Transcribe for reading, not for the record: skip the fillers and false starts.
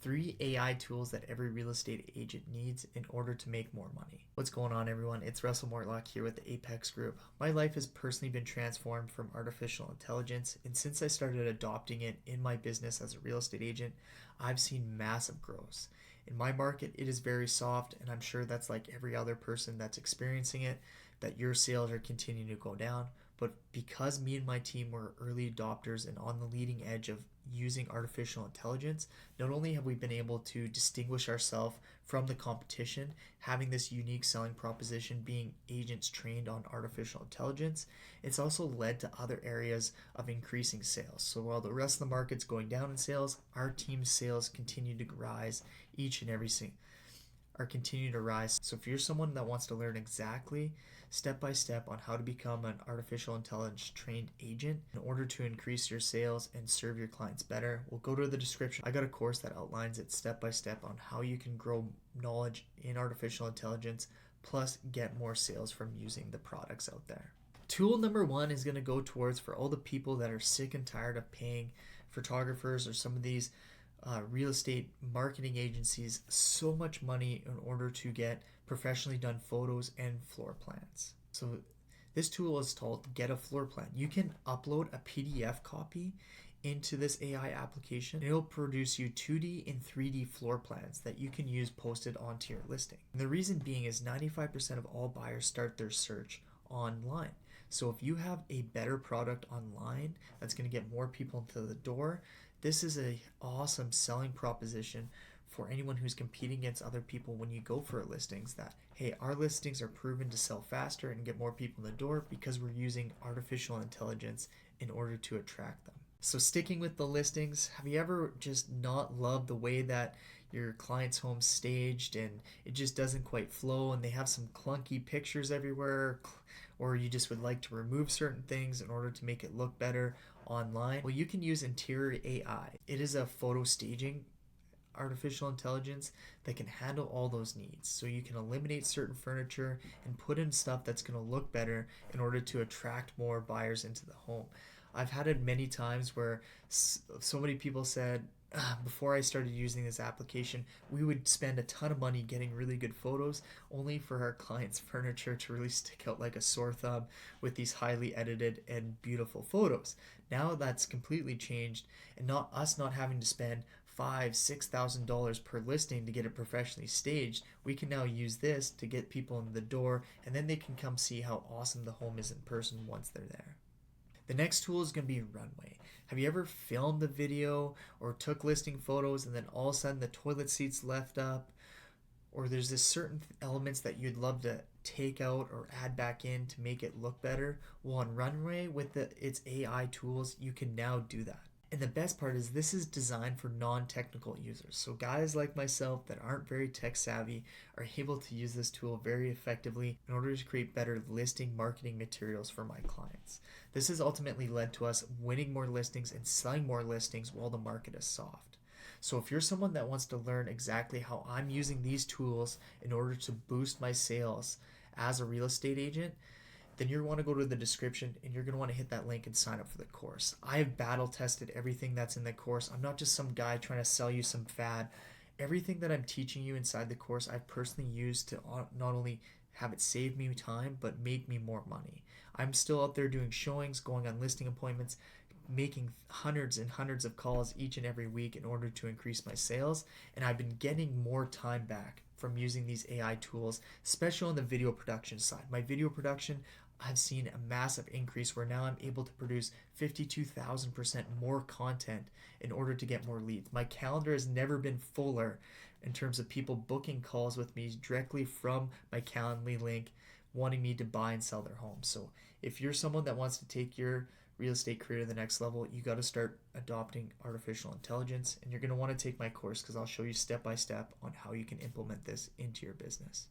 3 AI tools that every real estate agent needs in order to make more money. What's going on, everyone? It's Russell Mortlock here with the Apex Group. My life has personally been transformed from artificial intelligence, and since I started adopting it in my business as a real estate agent, I've seen massive growth. In my market, it is very soft, and I'm sure that's like every other person that's experiencing it, that your sales are continuing to go down. But because me and my team were early adopters and on the leading edge of using artificial intelligence, not only have we been able to distinguish ourselves from the competition, having this unique selling proposition being agents trained on artificial intelligence, it's also led to other areas of increasing sales. So while the rest of the market's going down in sales, our team's sales continue to rise each and every single are continuing to rise. So if you're someone that wants to learn exactly step by step on how to become an artificial intelligence trained agent in order to increase your sales and serve your clients better, we'll go to the description. I got a course that outlines it step by step on how you can grow knowledge in artificial intelligence plus get more sales from using the products out there. Tool number 1 is going to go towards for all the people that are sick and tired of paying photographers or some of these real estate marketing agencies so much money in order to get professionally done photos and floor plans. So this tool is called Get a Floor Plan. You can upload a PDF copy into this AI application and it'll produce you 2D and 3D floor plans that you can use posted onto your listing. And the reason being is 95% of all buyers start their search online. So if you have a better product online that's going to get more people into the door, this is an awesome selling proposition for anyone who's competing against other people when you go for listings that, hey, our listings are proven to sell faster and get more people in the door because we're using artificial intelligence in order to attract them. So sticking with the listings, have you ever just not loved the way that your client's home's staged and it just doesn't quite flow and they have some clunky pictures everywhere, or you just would like to remove certain things in order to make it look better online? Well, you can use Interior AI. It is a photo staging artificial intelligence that can handle all those needs. So you can eliminate certain furniture and put in stuff that's going to look better in order to attract more buyers into the home. I've had it many times where so many people said, before I started using this application, we would spend a ton of money getting really good photos only for our clients' furniture to really stick out like a sore thumb with these highly edited and beautiful photos. Now that's completely changed, and not having to spend $5,000-$6,000 per listing to get it professionally staged. We can now use this to get people in the door, and then they can come see how awesome the home is in person once they're there. The next tool is going to be Runway. Have you ever filmed a video or took listing photos and then all of a sudden the toilet seat's left up, or there's this certain elements that you'd love to take out or add back in to make it look better? Well, on Runway with its AI tools, you can now do that. And the best part is this is designed for non-technical users. So guys like myself that aren't very tech savvy are able to use this tool very effectively in order to create better listing marketing materials for my clients. This has ultimately led to us winning more listings and selling more listings while the market is soft. So if you're someone that wants to learn exactly how I'm using these tools in order to boost my sales as a real estate agent, then you're going to go to the description and you're going to want to hit that link and sign up for the course. I have battle tested everything that's in the course. I'm not just some guy trying to sell you some fad. Everything that I'm teaching you inside the course, I've personally used to not only have it save me time, but make me more money. I'm still out there doing showings, going on listing appointments, making hundreds and hundreds of calls each and every week in order to increase my sales. And I've been getting more time back from using these AI tools, especially on the video production side. My video production, I've seen a massive increase where now I'm able to produce 52,000% more content in order to get more leads. My calendar has never been fuller in terms of people booking calls with me directly from my Calendly link, wanting me to buy and sell their home. So if you're someone that wants to take your real estate career to the next level, you got to start adopting artificial intelligence, and you're going to want to take my course because I'll show you step by step on how you can implement this into your business.